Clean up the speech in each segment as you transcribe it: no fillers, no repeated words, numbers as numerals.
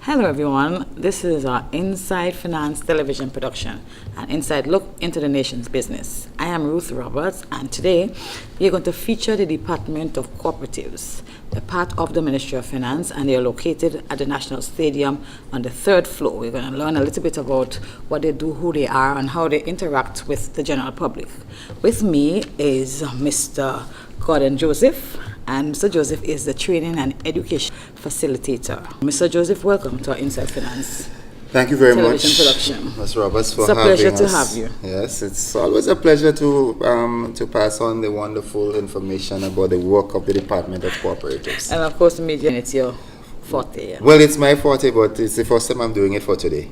Hello everyone, this is our Inside Finance television production, an inside look into the nation's business. I am Ruth Roberts, and today we are going to feature the Department of Cooperatives. They're part of the Ministry of Finance and they are located at the National Stadium on the third floor. We're going to learn a little bit about what they do, who they are, and how they interact with the general public. With me is Mr. Gordon Joseph, and Mr. Joseph is the training and education facilitator. Mr. Joseph, welcome to our Inside Finance. Thank you very much, production. Ms. Roberts, for having us. It's a pleasure to have you. Yes, it's always a pleasure to pass on the wonderful information about the work of the Department of Cooperatives. And of course, media, it's your forte. Yeah. Well, it's my forte, but it's the first time I'm doing it for today.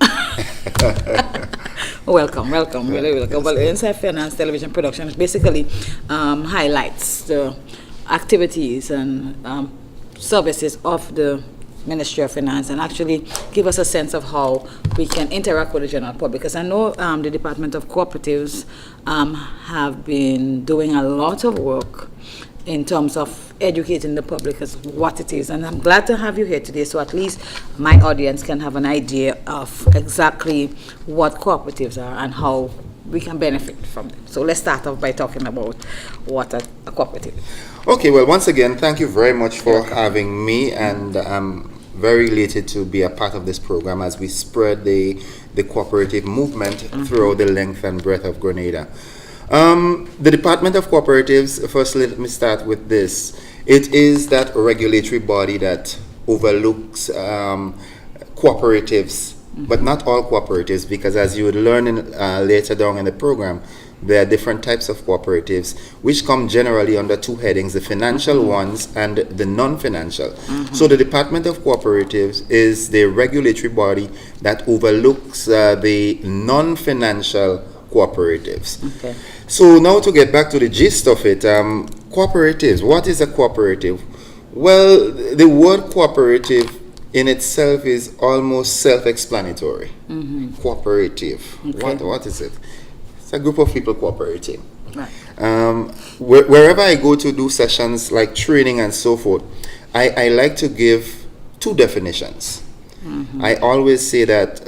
Welcome, really welcome. Yes. Well, Inside Finance television production basically highlights the activities and services of the Ministry of Finance and actually give us a sense of how we can interact with the general public. Because I know the Department of Cooperatives have been doing a lot of work in terms of educating the public as what it is. And I'm glad to have you here today, so at least my audience can have an idea of exactly what cooperatives are and how we can benefit from them. So let's start off by talking about what a cooperative is. Okay, well, once again, thank you very much for having me, and I'm very elated to be a part of this program as we spread the cooperative movement throughout the length and breadth of Grenada. The Department of Cooperatives, first let me start with this. It is that regulatory body that overlooks cooperatives, but not all cooperatives, because as you would learn later down in the program, there are different types of cooperatives which come generally under two headings, the financial ones and the non-financial. So the Department of Cooperatives is the regulatory body that overlooks the non-financial cooperatives. Okay. So now to get back to the gist of it, cooperatives, what is a cooperative? Well, the word cooperative in itself is almost self-explanatory. Cooperative. Okay. What is it? It's a group of people cooperating. Right. Wherever I go to do sessions like training and so forth, I like to give two definitions. I always say that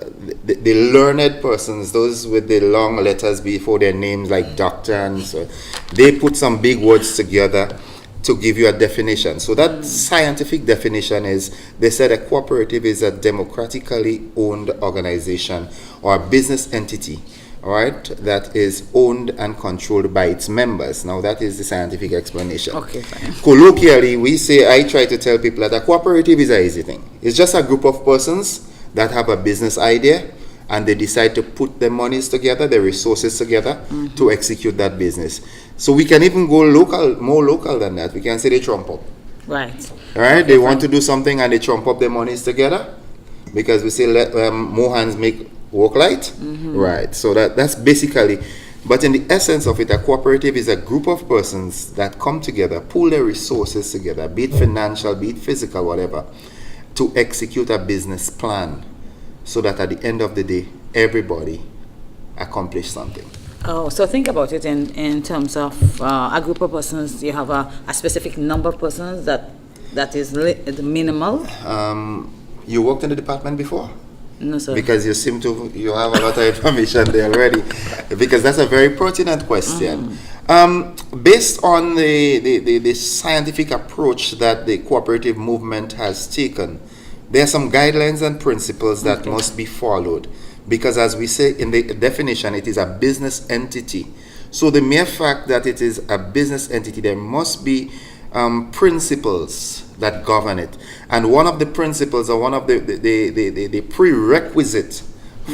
the learned persons, those with the long letters before their names like doctor and so, they put some big words together to give you a definition. So that scientific definition is, they said a cooperative is a democratically owned organization or a business entity, all right, that is owned and controlled by its members. Now that is the scientific explanation. Okay, fine. Colloquially, I try to tell people that a cooperative is an easy thing. It's just a group of persons that have a business idea and they decide to put their monies together, their resources together to execute that business. So we can even go local, more local than that. We can say they trump up. Right. All right, they want to do something and they trump up their monies together because we say let more hands make work light. Right, so that's basically, but in the essence of it, a cooperative is a group of persons that come together, pool their resources together, be it financial, be it physical, whatever, to execute a business plan so that at the end of the day, everybody accomplish something. Oh, so think about it in terms of a group of persons. You have a specific number of persons that is the minimal. You worked in the department before? No, sir. Because you have a lot of information there already. Because that's a very pertinent question. Based on the scientific approach that the cooperative movement has taken, there are some guidelines and principles that must be followed. Because as we say in the definition, it is a business entity. So the mere fact that it is a business entity, there must be principles that govern it. And one of the principles, or one of the prerequisites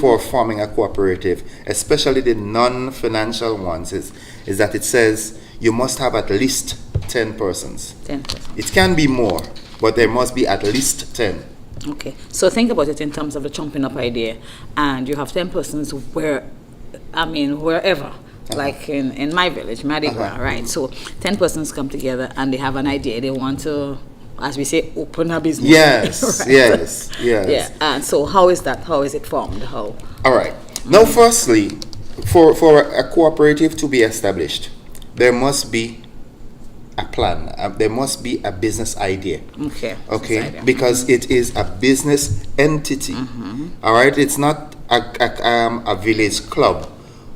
for forming a cooperative, especially the non-financial ones, is that it says you must have at least 10 persons. 10 persons. It can be more, but there must be at least 10. Okay, so think about it in terms of the chumping up idea, and you have 10 persons wherever, like in my village, Madigua, right? So 10 persons come together and they have an idea. They want to, as we say, open a business. Yes, right? yes. Yeah, and so how is that? How is it formed? How? All right. Now, firstly, for a cooperative to be established, there must be a plan. There must be a business idea. Okay. Okay, because it is a business entity. All right, it's not a village club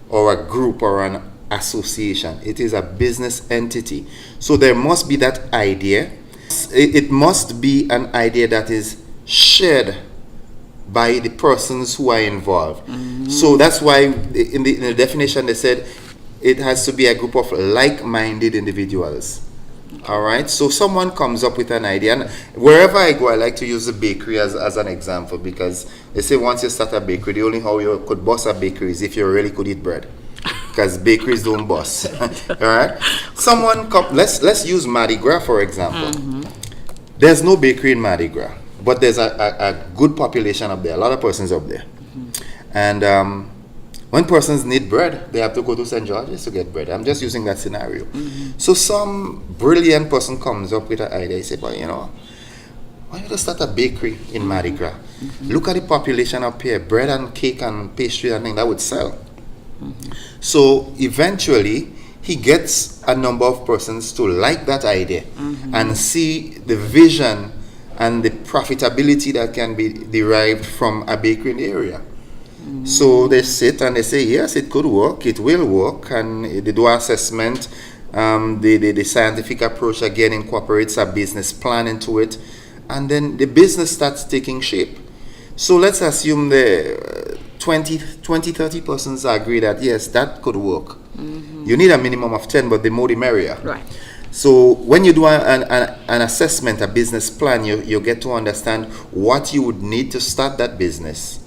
or a group or an association. It is a business entity. So there must be that idea. It must be an idea that is shared by the persons who are involved. So that's why in the definition they said it has to be a group of like-minded individuals. All right, so someone comes up with an idea, and wherever I go, I like to use the bakery as an example, because they say once you start a bakery, the only how you could boss a bakery is if you really could eat bread, because bakeries don't boss. All right, let's use Mardi Gras for example. There's no bakery in Mardi Gras, but there's a good population up there, a lot of persons up there, and when persons need bread, they have to go to St. George's to get bread. I'm just using that scenario. So some brilliant person comes up with an idea. He said, well, you know, why don't you start a bakery in Mardi Gras? Look at the population up here. Bread and cake and pastry and things, that would sell. So eventually, he gets a number of persons to like that idea and see the vision and the profitability that can be derived from a bakery in the area. So they sit and they say, yes, it could work, it will work, and they do assessment. The scientific approach again incorporates a business plan into it, and then the business starts taking shape. So let's assume the 20, 30 persons agree that yes, that could work. You need a minimum of 10, but the more the merrier. Right. So when you do an assessment, a business plan, you get to understand what you would need to start that business.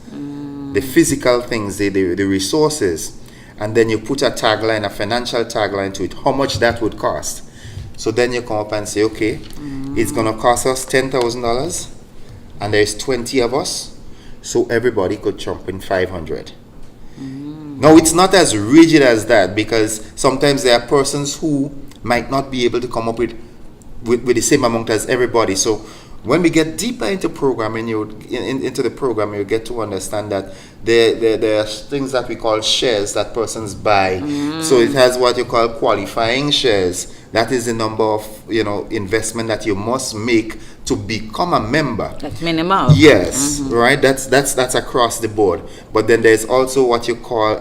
The physical things, the resources, and then you put a tagline, a financial tagline to it, how much that would cost. So then you come up and say, okay, it's going to cost us $10,000, and there's 20 of us, so everybody could jump in 500. Now, it's not as rigid as that, because sometimes there are persons who might not be able to come up with the same amount as everybody. So when we get deeper into programming, into the program, you get to understand that there are things that we call shares that persons buy. So it has what you call qualifying shares. That is the number of investment that you must make to become a member. That's minimal. Yes, right. That's across the board. But then there's also what you call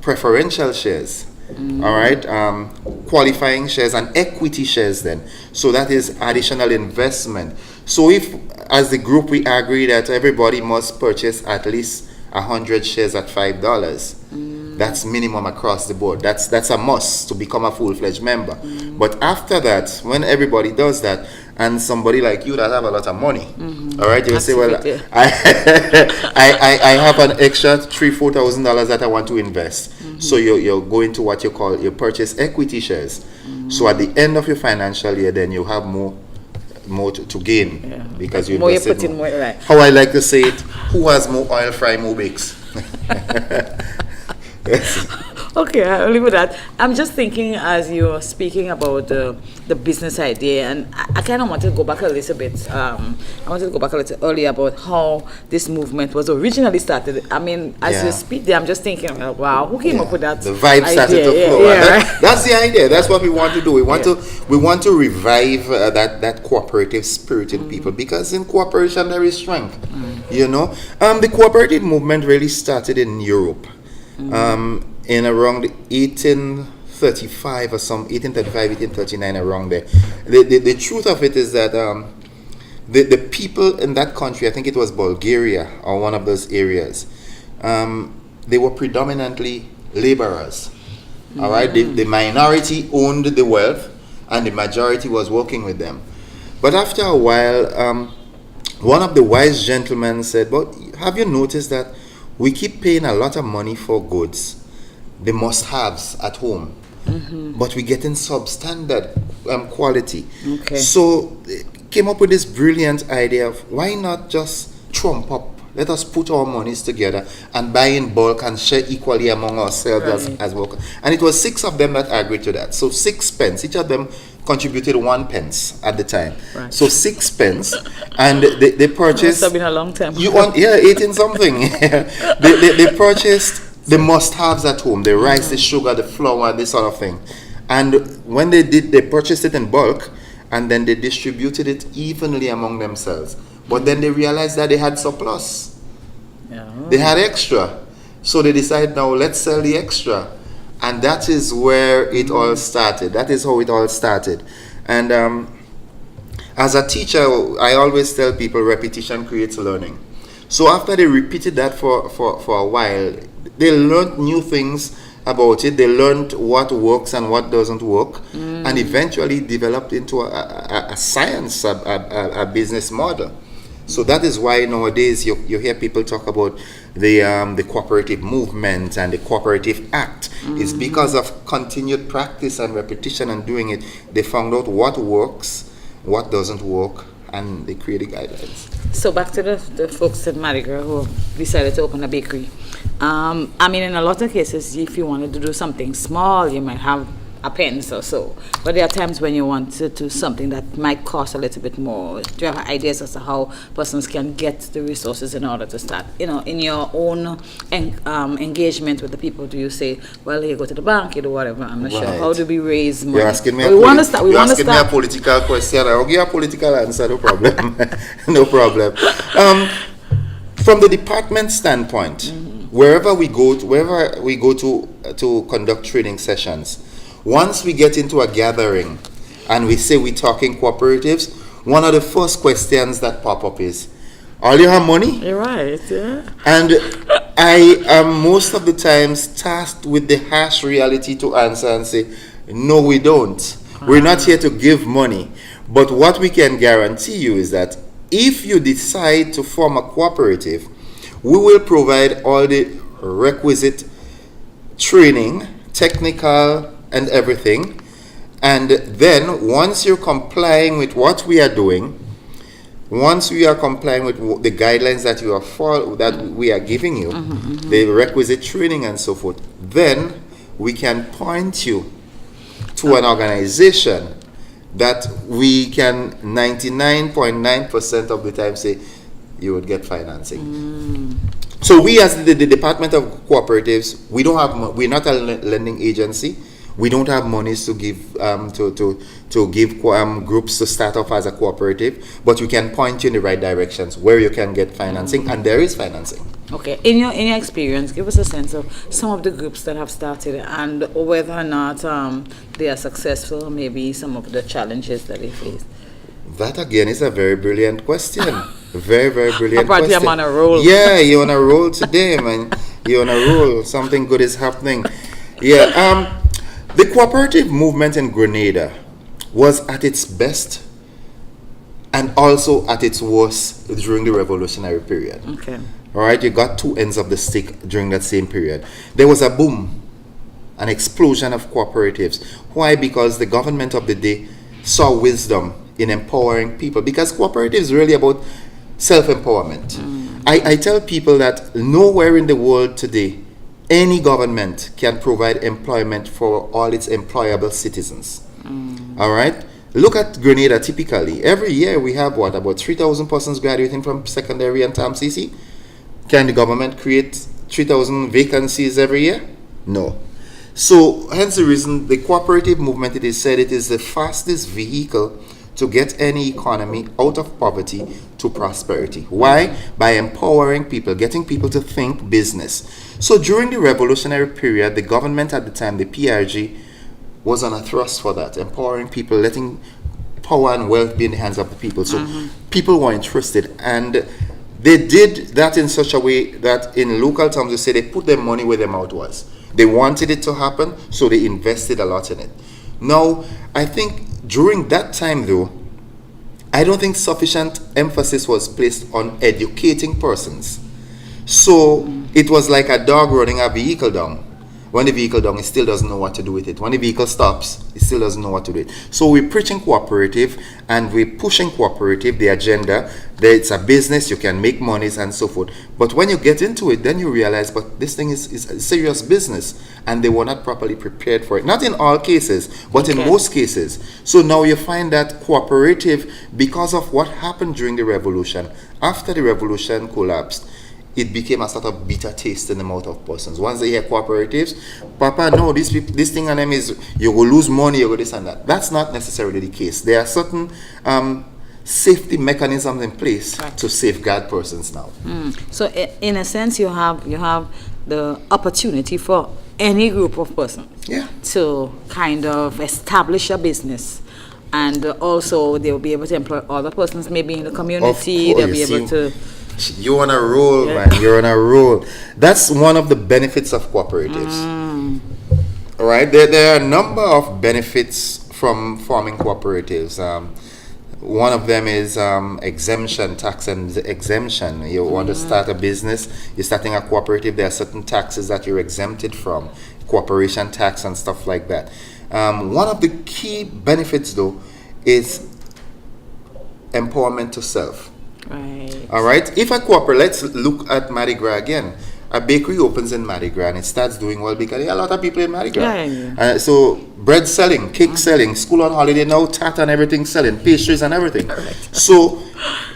preferential shares. All right, qualifying shares and equity shares then. So that is additional investment. So if, as the group, we agree that everybody must purchase at least 100 shares at $5, that's minimum across the board. That's a must to become a full-fledged member. But after that, when everybody does that, and somebody like you that have a lot of money, all right, you say, well, I have an extra $3,000-4,000 that I want to invest. So you're going to what you call your purchase equity shares. So at the end of your financial year, then you have more to gain, because you invested more. Right. How I like to say it, who has more oil fry, more bakes. Yes. Okay, I'll leave with that. I'm just thinking as you're speaking about the business idea, and I kind of want to go back a little bit. I wanted to go back a little earlier about how this movement was originally started. I mean, as you speak there, I'm just thinking, wow, who came up with that? The vibe started to flow. That's the idea. That's what we want to do. We want to revive that cooperative spirit in people, because in cooperation there is strength. The cooperative movement really started in Europe. In around 1835 or some 1835, 1839, around there. The truth of it is that the people in that country, I think it was Bulgaria or one of those areas, they were predominantly laborers. All right, the minority owned the wealth, and the majority was working with them. But after a while, one of the wise gentlemen said, "But have you noticed that we keep paying a lot of money for goods, the must-haves at home, but we're getting substandard quality?" Okay. So came up with this brilliant idea of, why not just trump up? Let us put our monies together and buy in bulk and share equally among ourselves as workers. And it was 6 of them that agreed to that. So 6 pence, each of them contributed 1 pence at the time. Right. So 6 pence, and they purchased. Must have been a long time. 18 something. they purchased the must-haves at home: the rice, the sugar, the flour, this sort of thing. And when they did, they purchased it in bulk, and then they distributed it evenly among themselves. But then they realized that they had surplus. Yeah. They had extra. So they decided, now let's sell the extra. And that is where it all started. That is how it all started. And as a teacher, I always tell people repetition creates learning. So after they repeated that for a while, they learned new things about it. They learned what works and what doesn't work, and eventually developed into a science, a business model. So that is why nowadays you hear people talk about the cooperative movement and the Cooperative Act. It's because of continued practice and repetition and doing it. They found out what works, what doesn't work, and they created guidelines. So back to the folks at Madigra who decided to open a bakery. I mean, in a lot of cases, if you wanted to do something small, you might have a pence or so. But there are times when you want to do something that might cost a little bit more. Do you have ideas as to how persons can get the resources in order to start? In your own engagement with the people, do you say, well, you go to the bank, you do whatever? I'm not sure. How do we raise money? You're asking me we want to start. You're asking me a political question. I'll give you a political answer, no problem. No problem. From the department standpoint, wherever we go to conduct training sessions, once we get into a gathering and we say we're talking cooperatives, one of the first questions that pop up is, all you have money? You're right, yeah. And I am most of the times tasked with the harsh reality to answer and say, no, we don't. We're not here to give money. But what we can guarantee you is that if you decide to form a cooperative, we will provide all the requisite training, technical and everything. And then once you're complying with what we are doing, once we are complying with the guidelines that we are giving you, the requisite training and so forth, then we can point you to an organization that we can 99.9% of the time say you would get financing. So we as the Department of Cooperatives, we're not a lending agency. We don't have monies to give groups to start off as a cooperative, but we can point you in the right directions where you can get financing, and there is financing. Okay, in your experience, give us a sense of some of the groups that have started and whether or not they are successful, maybe some of the challenges that they face. That again is a very brilliant question. Very, very brilliant Apparently question. I'm on a roll. Yeah, you're on a roll today, man. You're on a roll. Something good is happening. Yeah. The cooperative movement in Grenada was at its best and also at its worst during the revolutionary period. Okay. All right, you got two ends of the stick during that same period. There was a boom, an explosion of cooperatives. Why? Because the government of the day saw wisdom in empowering people, because cooperatives is really about self-empowerment. I tell people that nowhere in the world today any government can provide employment for all its employable citizens. All right? Look at Grenada typically. Every year we have about 3,000 persons graduating from secondary and TAMCC. Can the government create 3,000 vacancies every year? No. So hence the reason the cooperative movement, it is said, it is the fastest vehicle to get any economy out of poverty to prosperity. Why? By empowering people, getting people to think business. So during the revolutionary period, the government at the time, the PRG, was on a thrust for that, empowering people, letting power and wealth be in the hands of the people. So people were interested, and they did that in such a way that in local terms they say they put their money where their mouth was. They wanted it to happen, so they invested a lot in it. Now, I think during that time though, I don't think sufficient emphasis was placed on educating persons. So it was like a dog running a vehicle down. When the vehicle down, it still doesn't know what to do with it. When the vehicle stops, it still doesn't know what to do with it. So we're preaching cooperative and we're pushing cooperative, the agenda, that it's a business, you can make monies and so forth. But when you get into it, then you realize, but this thing is a serious business, and they were not properly prepared for it. Not in all cases, but in most cases. So now you find that cooperative, because of what happened during the revolution, after the revolution collapsed, it became a sort of bitter taste in the mouth of persons. Once they hear cooperatives, Papa, no, this thing on them is you will lose money, you will this and that. That's not necessarily the case. There are certain safety mechanisms in place to safeguard persons now. So in a sense, you have the opportunity for any group of persons to kind of establish a business. And also, they'll be able to employ other persons, maybe in the community. They'll be able to. You're on a roll, man. You're on a roll. That's one of the benefits of cooperatives. All right. There are a number of benefits from forming cooperatives. One of them is exemption, tax and exemption. You want to start a business, you're starting a cooperative, there are certain taxes that you're exempted from, corporation tax and stuff like that. One of the key benefits, though, is empowerment to self. Right. All right. If a cooperative, let's look at Mardi Gras again. A bakery opens in Mardi Gras and it starts doing well because there are a lot of people in Mardi Gras. So bread selling, cake selling, school on holiday now, tart and everything selling, pastries and everything. So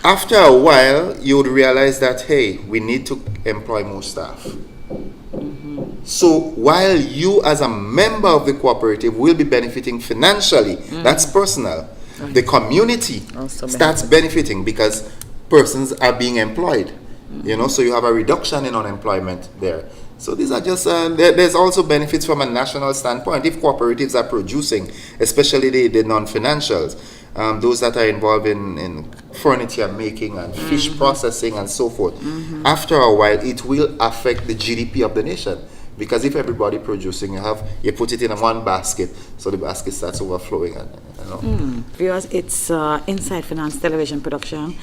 after a while, you would realize that, hey, we need to employ more staff. So while you as a member of the cooperative will be benefiting financially, that's personal. The community also starts benefiting because persons are being employed. So you have a reduction in unemployment there. So these are just, there's also benefits from a national standpoint. If cooperatives are producing, especially the non-financials, those that are involved in furniture making and fish processing and so forth, after a while it will affect the GDP of the nation. Because if everybody producing, you put it in one basket, so the basket starts overflowing. Viewers, it's Inside Finance Television production.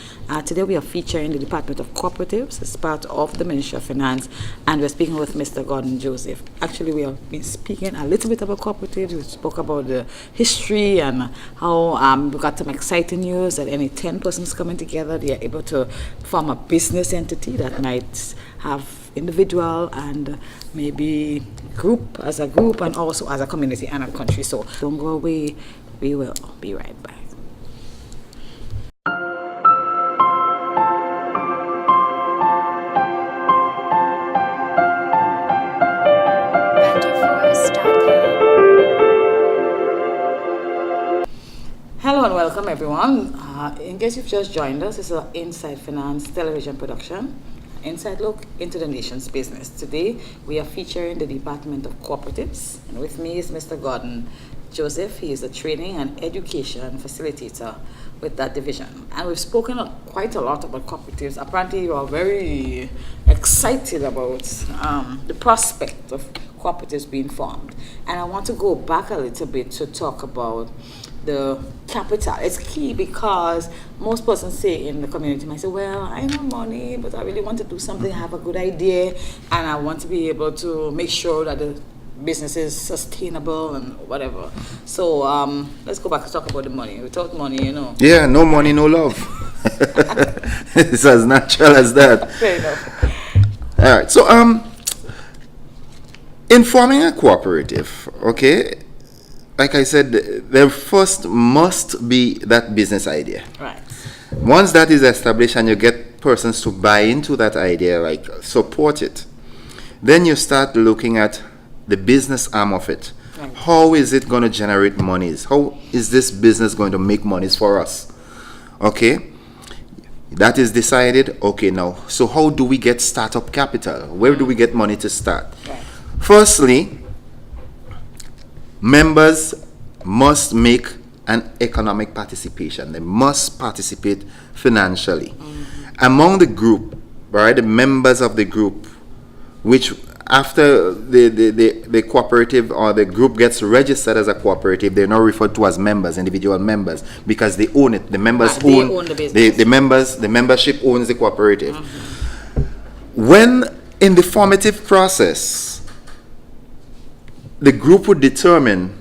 Today we are featuring the Department of Cooperatives as part of the Ministry of Finance, and we're speaking with Mr. Gordon Joseph. Actually, we have been speaking a little bit about cooperatives. We spoke about the history and how we got some exciting news that any 10 persons coming together, they are able to form a business entity that might have individual and maybe group as a group and also as a community and a country. So don't go away. We will be right back. Hello and welcome everyone. In case you've just joined us, this is an Inside Finance television production. Inside look into the nation's business. Today we are featuring the Department of Cooperatives, and with me is Mr. Gordon Joseph. He is a training and education facilitator with that division, and we've spoken quite a lot about cooperatives. Apparently you are very excited about the prospect of cooperatives being formed, and I want to go back a little bit to talk about the capital. It's key because most persons say in the community might say, well, I have money, but I really want to do something, I have a good idea, and I want to be able to make sure that the business is sustainable and whatever. So let's go back and talk about the money. Without money, Yeah, no money, no love. It's as natural as that. Fair enough. All right. So in forming a cooperative, okay, like I said, there first must be that business idea. Right. Once that is established and you get persons to buy into that idea, like support it, then you start looking at the business arm of it. Right. How is it going to generate monies? How is this business going to make monies for us? Okay. That is decided. Okay, now, so how do we get startup capital? Where do we get money to start? Right. Firstly, members must make an economic participation. They must participate financially. Among the group, right, the members of the group, which after the cooperative or the group gets registered as a cooperative, they're now referred to as members, individual members, because they own it. The members own the business. The membership owns the cooperative. When in the formative process, the group would determine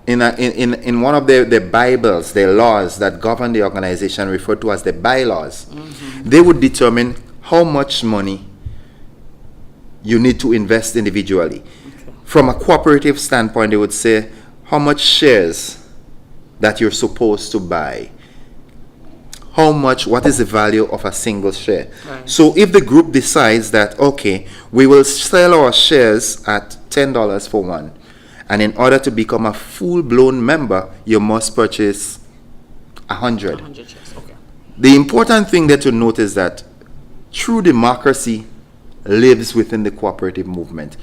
in one of their Bibles, their laws that govern the organization, referred to as the bylaws, they would determine how much money you need to invest individually. Okay. From a cooperative standpoint, they would say how much shares that you're supposed to buy, what is the value of a single share. Right. So if the group decides that, okay, we will sell our shares at $10 for one, and in order to become a full-blown member, you must purchase 100. 100 shares. Okay. The important thing there to note is that true democracy lives within the cooperative movement.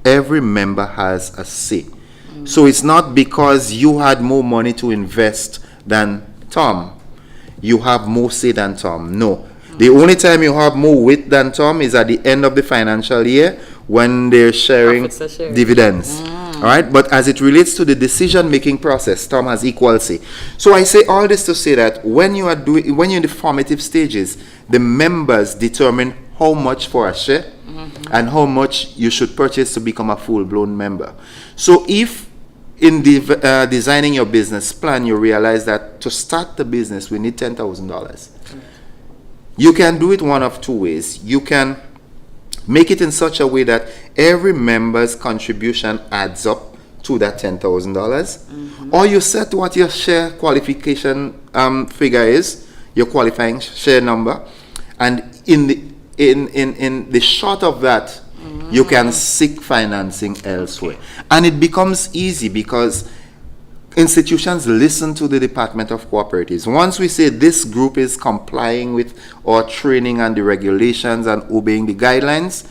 Every member has a say. So it's not because you had more money to invest than Tom, you have more say than Tom. No. The only time you have more weight than Tom is at the end of the financial year when they're sharing Profits are shared. dividends. All right, but as it relates to the decision-making process, Tom has equal say. So I say all this to say that when you're in the formative stages, the members determine how much for a share and how much you should purchase to become a full-blown member. So if in designing your business plan, you realize that to start the business, we need $10,000. You can do it one of two ways. You can make it in such a way that every member's contribution adds up to that $10,000, or you set what your share qualification figure is, your qualifying share number, and in the short of that, you can seek financing elsewhere. And it becomes easy because institutions listen to the Department of Cooperatives. Once we say this group is complying with our training and the regulations and obeying the guidelines,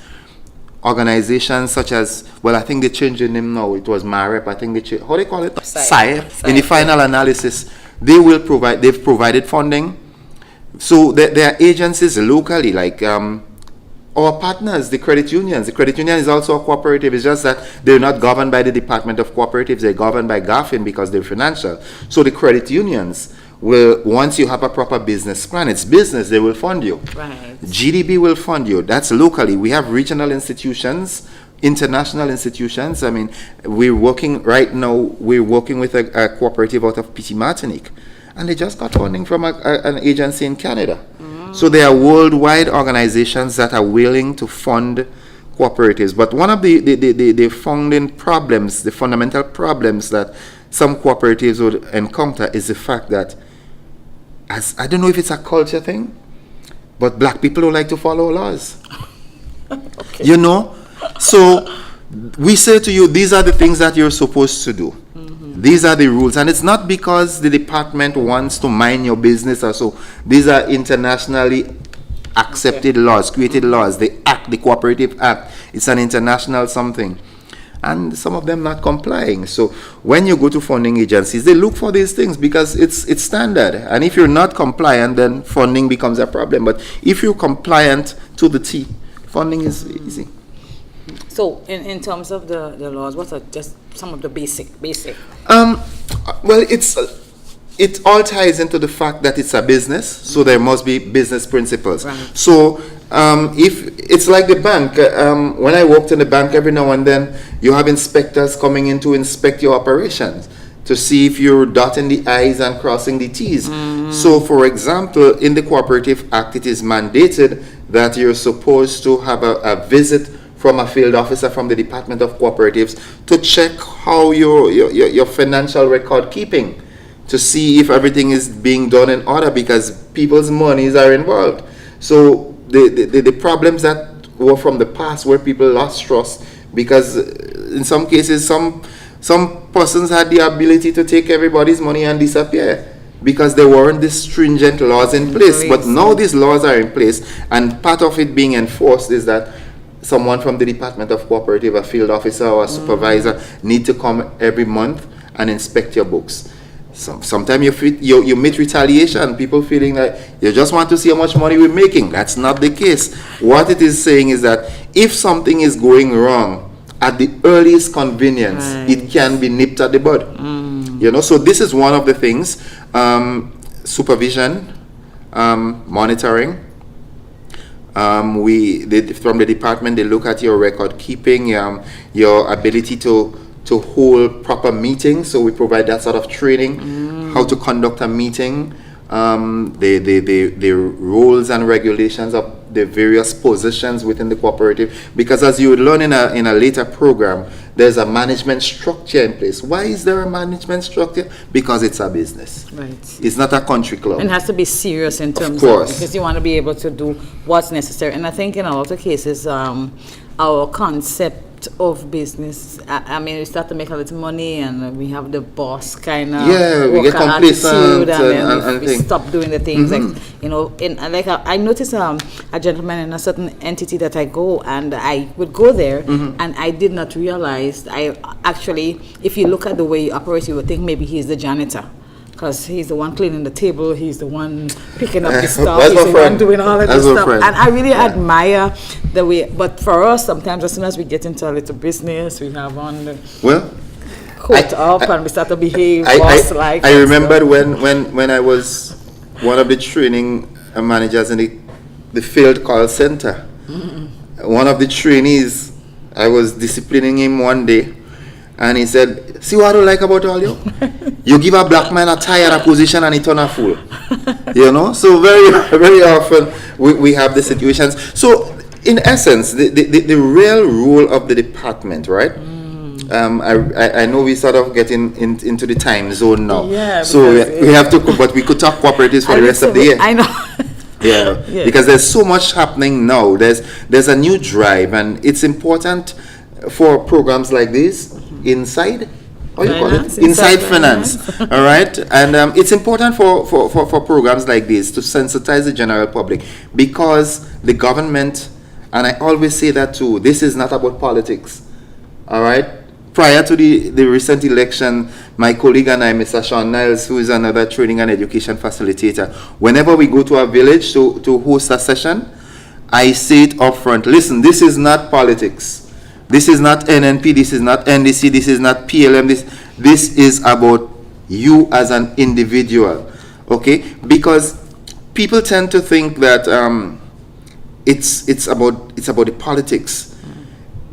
organizations such as, well, I think they changed the name now. It was MAREP. I think they changed, how do they call it? SIRE. In the final analysis, they've provided funding. So there are agencies locally like our partners, the credit unions. The credit union is also a cooperative. It's just that they're not governed by the Department of Cooperatives. They're governed by GAFIN because they're financial. So the credit unions will, once you have a proper business plan, it's business, they will fund you. Right. GDB will fund you. That's locally. We have regional institutions, international institutions. I mean, we're working right now, we're working with a cooperative out of Petit Martinique. And they just got funding from an agency in Canada. So there are worldwide organizations that are willing to fund cooperatives. But one of the funding problems, the fundamental problems that some cooperatives would encounter is the fact that, I don't know if it's a culture thing, but black people don't like to follow laws. Okay. You know? So we say to you, these are the things that you're supposed to do. These are the rules, and it's not because the department wants to mind your business or so. These are internationally accepted laws, created laws. The Act, the Cooperative Act, it's an international something. And some of them not complying. So when you go to funding agencies, they look for these things because it's standard. And if you're not compliant, then funding becomes a problem. But if you're compliant to the T, funding is easy. So in terms of the laws, what are just some of the basic? Well, it all ties into the fact that it's a business, so there must be business principles. Right. So if it's like the bank, when I worked in the bank, every now and then you have inspectors coming in to inspect your operations to see if you're dotting the I's and crossing the T's. So for example, in the Cooperative Act, it is mandated that you're supposed to have a visit from a field officer from the Department of Cooperatives to check how your financial record keeping, to see if everything is being done in order, because people's monies are involved. So the problems that were from the past where people lost trust, because in some cases some persons had the ability to take everybody's money and disappear because there weren't these stringent laws in place. But now these laws are in place, and part of it being enforced is that someone from the Department of Cooperative, a field officer or a supervisor, need to come every month and inspect your books. Sometimes you meet retaliation, people feeling like you just want to see how much money we're making. That's not the case. What it is saying is that if something is going wrong, at the earliest convenience, it can be nipped at the bud. You know, so this is one of the things. Supervision, monitoring. From the department, they look at your record keeping, your ability to hold proper meetings. So we provide that sort of training, how to conduct a meeting, the roles and regulations of the various positions within the cooperative. Because as you would learn in a later program, there's a management structure in place. Why is there a management structure? Because it's a business. Right. It's not a country club. And it has to be serious in terms Of course. because you want to be able to do what's necessary. And I think in a lot of cases, our concept of business, I mean, we start to make a little money and we have the boss kind of we get complacent and we things. stop doing the things like, you know, I noticed a gentleman in a certain entity that I go, and I would go there and I did not realize, I actually, if you look at the way he operates, you would think maybe he's the janitor. Because he's the one cleaning the table, he's the one picking up the stuff, he's the one doing all of this stuff. And I really admire the way, but for us, sometimes as soon as we get into a little business, we have on the coat up and we start to behave boss-like. I remembered when I was one of the training managers in the field call center. One of the trainees, I was disciplining him one day, and he said, "See what I don't like about all you? You give a black man a tie and a position and he turn a fool." You know? So very, very often we have the situations. So in essence, the real role of the department, right? I know we sort of getting into the time zone now. Yeah, so we have to, but we could talk cooperatives for the rest of the year. I know. Yeah, because there's so much happening now. There's a new drive, and it's important for programs like this inside. How you call it? Inside finance. All right, and it's important for programs like this to sensitize the general public, because the government, and I always say that too, this is not about politics. All right. Prior to the recent election, my colleague and I, Mr. Sean Niles, who is another training and education facilitator, whenever we go to a village to host a session, I say it up front, listen, this is not politics. This is not NNP, this is not NDC, this is not PLM, this is about you as an individual, okay? Because people tend to think that it's about the politics.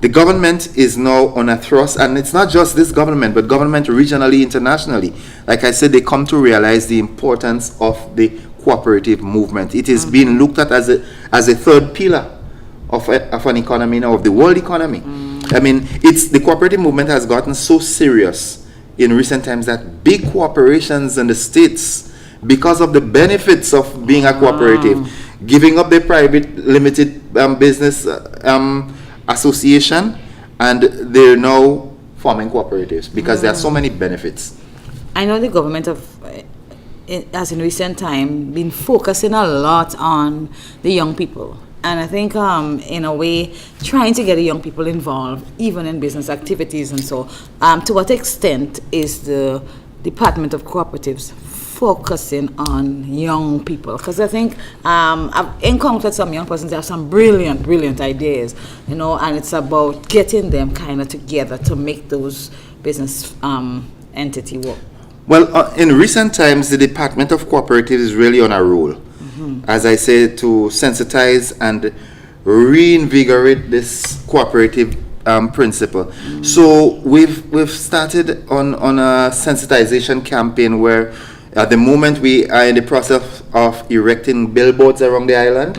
The government is now on a thrust, and it's not just this government, but government regionally, internationally. Like I said, they come to realize the importance of the cooperative movement. It is being looked at as a third pillar of an economy now, of the world economy. I mean, the cooperative movement has gotten so serious in recent times that big corporations in the States, because of the benefits of being a cooperative, giving up their private limited business association, and they're now forming cooperatives because there are so many benefits. I know the government has in recent time been focusing a lot on the young people, and I think in a way trying to get the young people involved even in business activities. And so to what extent is the Department of Cooperatives focusing on young people? Because I think I've encountered some young persons that have some brilliant ideas, you know, and it's about getting them kind of together to make those business entity work. Well, in recent times, the Department of Cooperatives is really on a roll, as I said, to sensitize and reinvigorate this cooperative principle. So we've started on a sensitization campaign where at the moment we are in the process of erecting billboards around the island.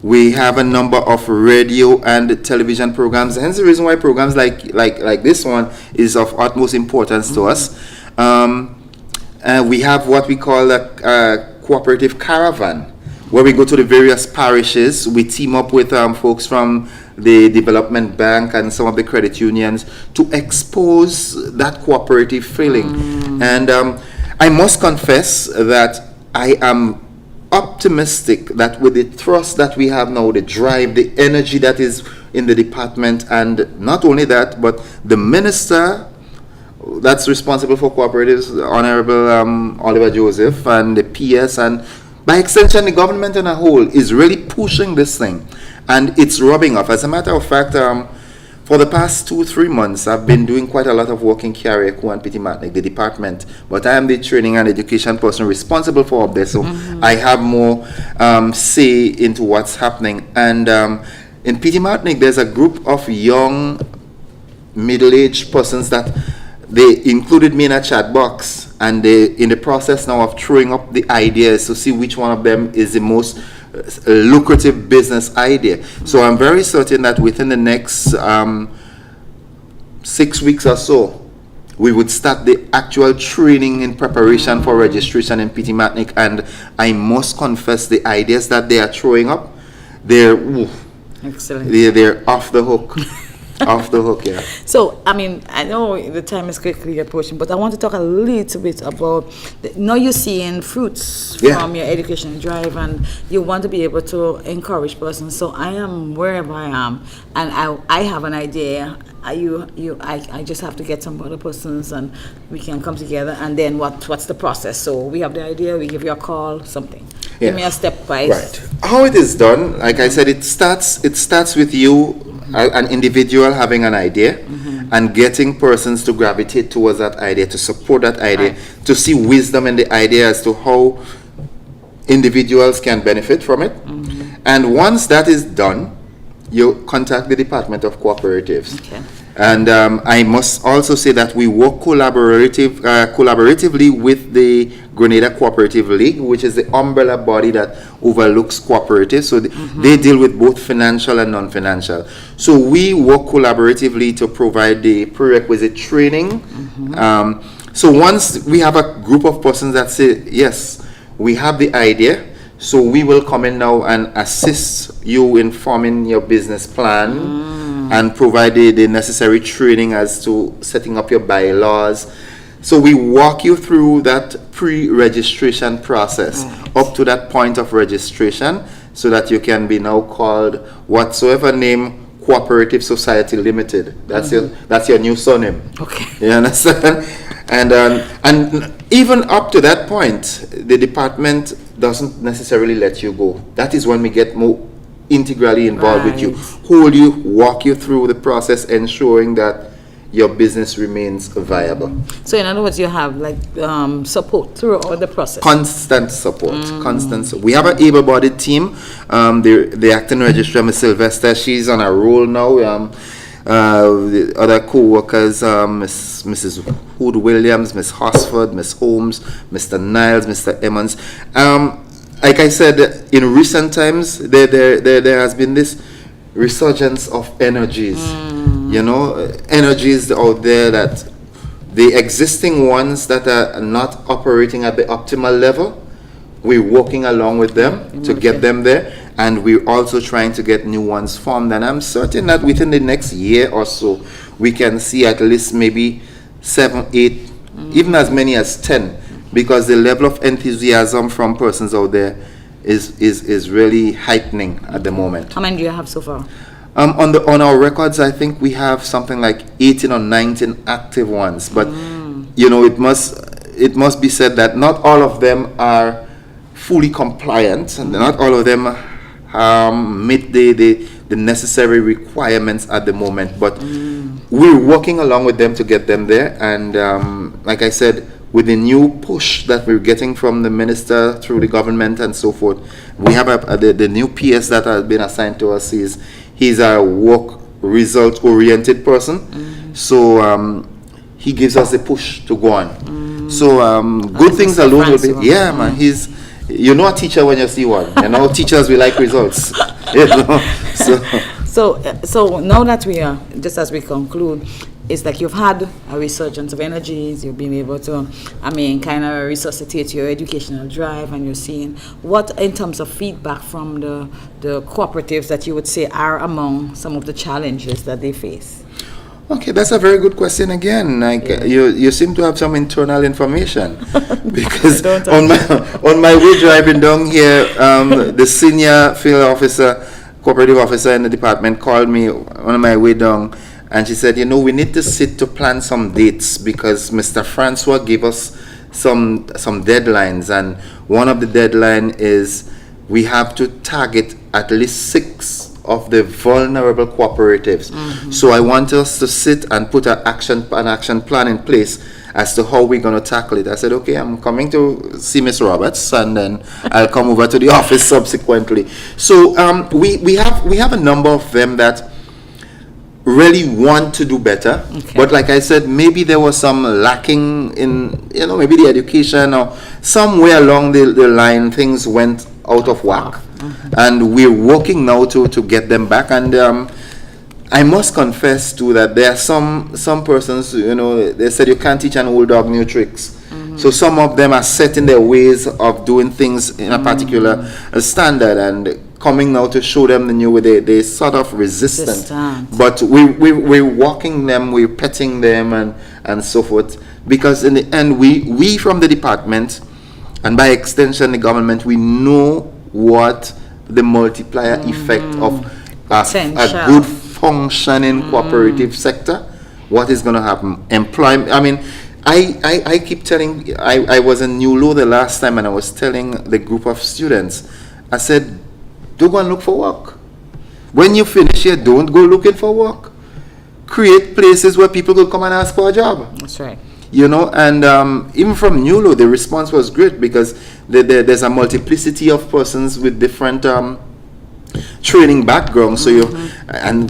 We have a number of radio and television programs. Hence the reason why programs like this one is of utmost importance to us. We have what we call a cooperative caravan, where we go to the various parishes. We team up with folks from the Development Bank and some of the credit unions to expose that cooperative feeling. And I must confess that I am optimistic that with the thrust that we have now, the drive, the energy that is in the department, and not only that, but the minister that's responsible for cooperatives, Honorable Oliver Joseph, and the PS, and by extension the government in a whole, is really pushing this thing, and it's rubbing off. As a matter of fact, for the past 2-3 months, I've been doing quite a lot of work in Carriacou and Petit-Martinique, the department, but I am the training and education person responsible for all this, so I have more say into what's happening. And in Petit-Martinique, there's a group of young, middle-aged persons that they included me in a chat box, and they in the process now of throwing up the ideas to see which one of them is the most lucrative business idea. So I'm very certain that within the next 6 weeks or so, we would start the actual training in preparation for registration in PT Matnik. And I must confess, the ideas that they are throwing up, Excellent. They're off the hook. Off the hook, yeah. So, I mean, I know the time is quickly approaching, but I want to talk a little bit about, now you're seeing fruits from your educational drive, and you want to be able to encourage persons. So I am wherever I am, and I have an idea. I just have to get some other persons, and we can come together, and then what's the process? So we have the idea, we give you a call, something. Yeah. Give me a step by. Right. How it is done, like I said, it starts with you, an individual having an idea, and getting persons to gravitate towards that idea, to support that idea, to see wisdom in the idea as to how individuals can benefit from it. And once that is done, you contact the Department of Cooperatives. Okay. And I must also say that we work collaboratively with the Grenada Cooperative League, which is the umbrella body that overlooks cooperatives. So they deal with both financial and non-financial. So we work collaboratively to provide the prerequisite training. So once we have a group of persons that say, yes, we have the idea, so we will come in now and assist you in forming your business plan and provide the necessary training as to setting up your bylaws. So we walk you through that pre-registration process up to that point of registration, so that you can be now called whatsoever name, Cooperative Society Limited. That's your new surname. Okay. You understand? And even up to that point, the department doesn't necessarily let you go. That is when we get more integrally involved with you, hold you, walk you through the process, ensuring that your business remains viable. So in other words, you have like support throughout the process. Constant support. We have an able-bodied team. The acting registrar, Ms. Sylvester, she's on a roll now. The other co-workers, Mrs. Hood Williams, Miss Hosford, Miss Holmes, Mr. Niles, Mr. Emmons. Like I said, in recent times, there has been this resurgence of energies. Energies out there, that the existing ones that are not operating at the optimal level, we're working along with them to get them there. And we're also trying to get new ones formed. And I'm certain that within the next year or so, we can see at least maybe 7, 8, even as many as 10, because the level of enthusiasm from persons out there is really heightening at the moment. How many do you have so far? On our records, I think we have something like 18 or 19 active ones. But it must be said that not all of them are fully compliant, and not all of them meet the necessary requirements at the moment, but we're working along with them to get them there. And like I said, with the new push that we're getting from the minister through the government and so forth, we have the new PS that has been assigned to us. He's a work result oriented person, so he gives us the push to go on. So good things alone will be man. You're not a teacher when you see one. Teachers, we like results. So now that we are, just as we conclude, it's like you've had a resurgence of energies, you've been able to, kind of resuscitate your educational drive, and you're seeing what, in terms of feedback from the cooperatives, that you would say are among some of the challenges that they face? Okay, that's a very good question again. You seem to have some internal information, because on my way driving down here, the senior field officer, cooperative officer in the department, called me on my way down, and she said, we need to sit to plan some dates, because Mr. Francois gave us some deadlines, and one of the deadline is we have to target at least 6 of the vulnerable cooperatives. So I want us to sit and put an action plan in place as to how we're going to tackle it. I said, okay, I'm coming to see Miss Roberts, and then I'll come over to the office subsequently. So we have a number of them that really want to do better. Okay. But like I said, maybe there was some lacking in, maybe the education, or somewhere along the line things went out of whack. And we're working now to get them back. And I must confess too that there are some persons, they said you can't teach an old dog new tricks. So some of them are set in their ways of doing things in a particular standard, and coming now to show them the new way, they sort of resistant. But we're walking them, we're petting them, and so forth, because in the end we from the department, and by extension the government, we know what the multiplier effect of a good functioning cooperative sector, what is going to happen. Employment, I mean, I keep telling, I was in New Low the last time, and I was telling the group of students, I said, don't go and look for work. When you finish here, don't go looking for work. Create places where people could come and ask for a job. That's right. And even from New Low, the response was great, because there's a multiplicity of persons with different training background. So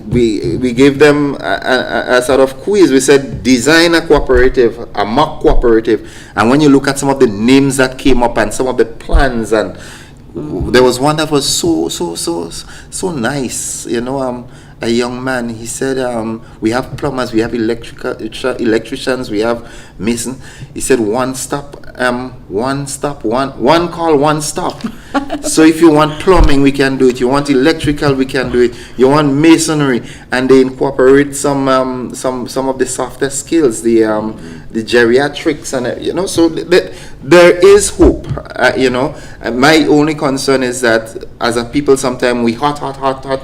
we gave them a sort of quiz. We said, design a cooperative, a mock cooperative, and when you look at some of the names that came up and some of the plans, and there was one that was so nice, a young man. He said, we have plumbers, we have electricians, we have mason. He said, one call, one stop. So if you want plumbing, we can do it. You want electrical, we can do it. You want masonry, and they incorporate some of the softer skills, the geriatrics, and so there is hope. My only concern is that as a people, sometimes we hot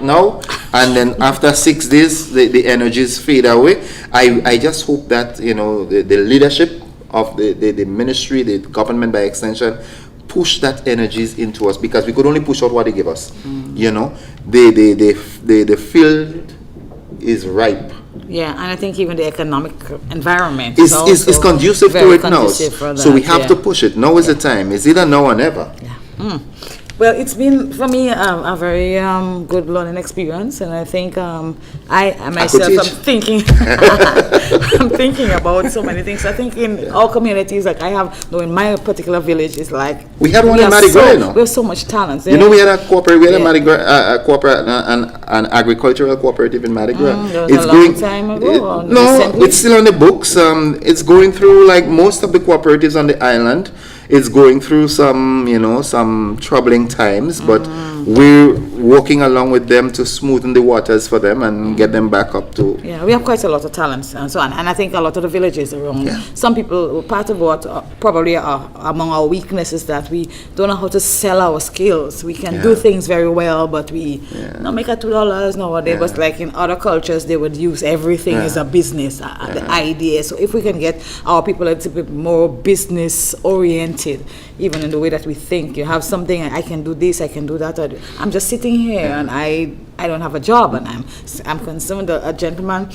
now, and then after 6 days the energies fade away. I just hope that the leadership of the ministry, the government by extension, push that energies into us, because we could only push out what they give us. The field is ripe. Yeah, and I think even the economic environment is conducive to it now. So we have to push it. Now is the time. It's either now or never. Yeah. Well, it's been, for me, a very good learning experience, and I think I myself, I'm thinking about so many things. I think in our communities, like I have, in my particular village, it's like we had one in Marigua, we have so much talent. We had a cooperative, a corporate, an agricultural cooperative in Marigua. It's going time ago. It's still on the books. It's going through, like most of the cooperatives on the island. It's going through some troubling times, but we're working along with them to smoothen the waters for them and get them back up to. Yeah, we have quite a lot of talents and so on, and I think a lot of the villages around. Yeah. Some people, part of what probably are among our weaknesses, that we don't know how to sell our skills. We can do things very well, but we not make $2 nowadays. But like in other cultures, they would use everything as a business, the idea. So if we can get our people a little bit more business oriented, even in the way that we think, you have something, I can do this, I can do that. I'm just sitting here and I don't have a job, and I'm concerned. A gentleman,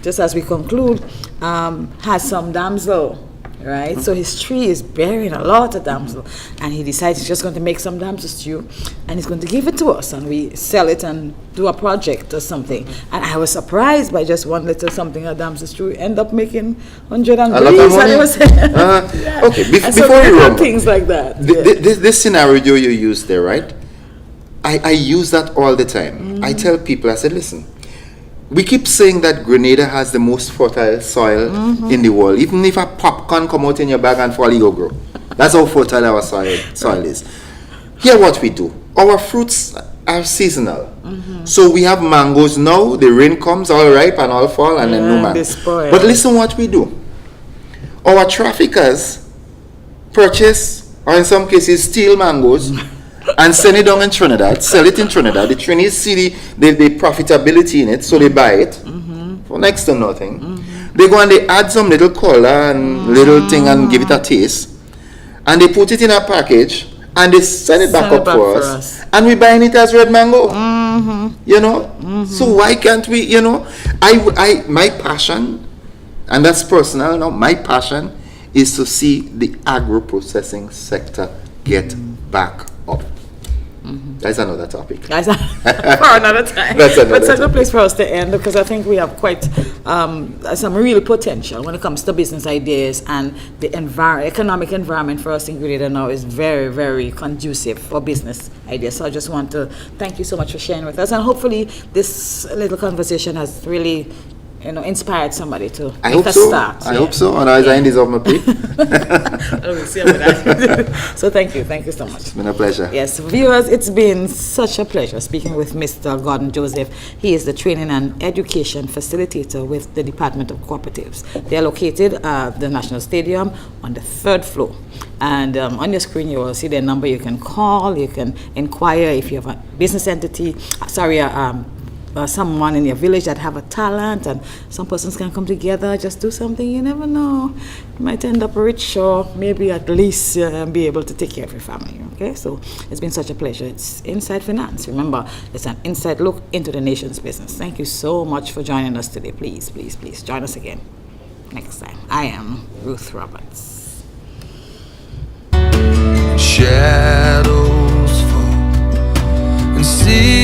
just as we conclude, has some damsel, right? So his tree is bearing a lot of damsel, and he decides he's just going to make some damsel stew, and he's going to give it to us, and we sell it and do a project or something. And I was surprised by just one little something, a damsel stew, end up making 100 and okay, before you run, things like that. This scenario you used there, right? I use that all the time. I tell people, I said, listen, we keep saying that Grenada has the most fertile soil in the world. Even if a popcorn come out in your bag and fall, it will grow. That's how fertile our soil is. Here what we do. Our fruits are seasonal. So we have mangoes now, the rain comes, all ripe and all fall, and then no mango. But listen what we do. Our traffickers purchase, or in some cases steal mangoes, and send it down in Trinidad, sell it in Trinidad. The Trinidad see the profitability in it, so they buy it for next to nothing. They go and they add some little color and little thing and give it a taste, and they put it in a package and they send it back up for us, and we buying it as red mango. So why can't we? I my passion, and that's personal. My passion is to see the agro processing sector get back up. That's another topic. That's for another time. That's another But it's a good topic. place for us to end, because I think we have quite some real potential when it comes to business ideas, and the economic environment for us in Grenada now is very, very conducive for business ideas. So I just want to thank you so much for sharing with us, and hopefully this little conversation has really, inspired somebody to I make hope a so. start. I hope so. Otherwise, I deserve my pay. We'll see about that. So thank you so much. It's been a pleasure. Yes, viewers, it's been such a pleasure speaking with Mr. Gordon Joseph. He is the training and education facilitator with the Department of Cooperatives. They are located at the National Stadium on the 3rd floor. And on your screen, you will see their number. You can call, you can inquire if you have a business entity, someone in your village that have a talent, and some persons can come together, just do something. You never know, you might end up rich, or maybe at least be able to take care of your family. Okay, so it's been such a pleasure. It's Inside Finance. Remember, it's an inside look into the nation's business. Thank you so much for joining us today. Please join us again next time. I am Ruth Roberts. Shadows fall and see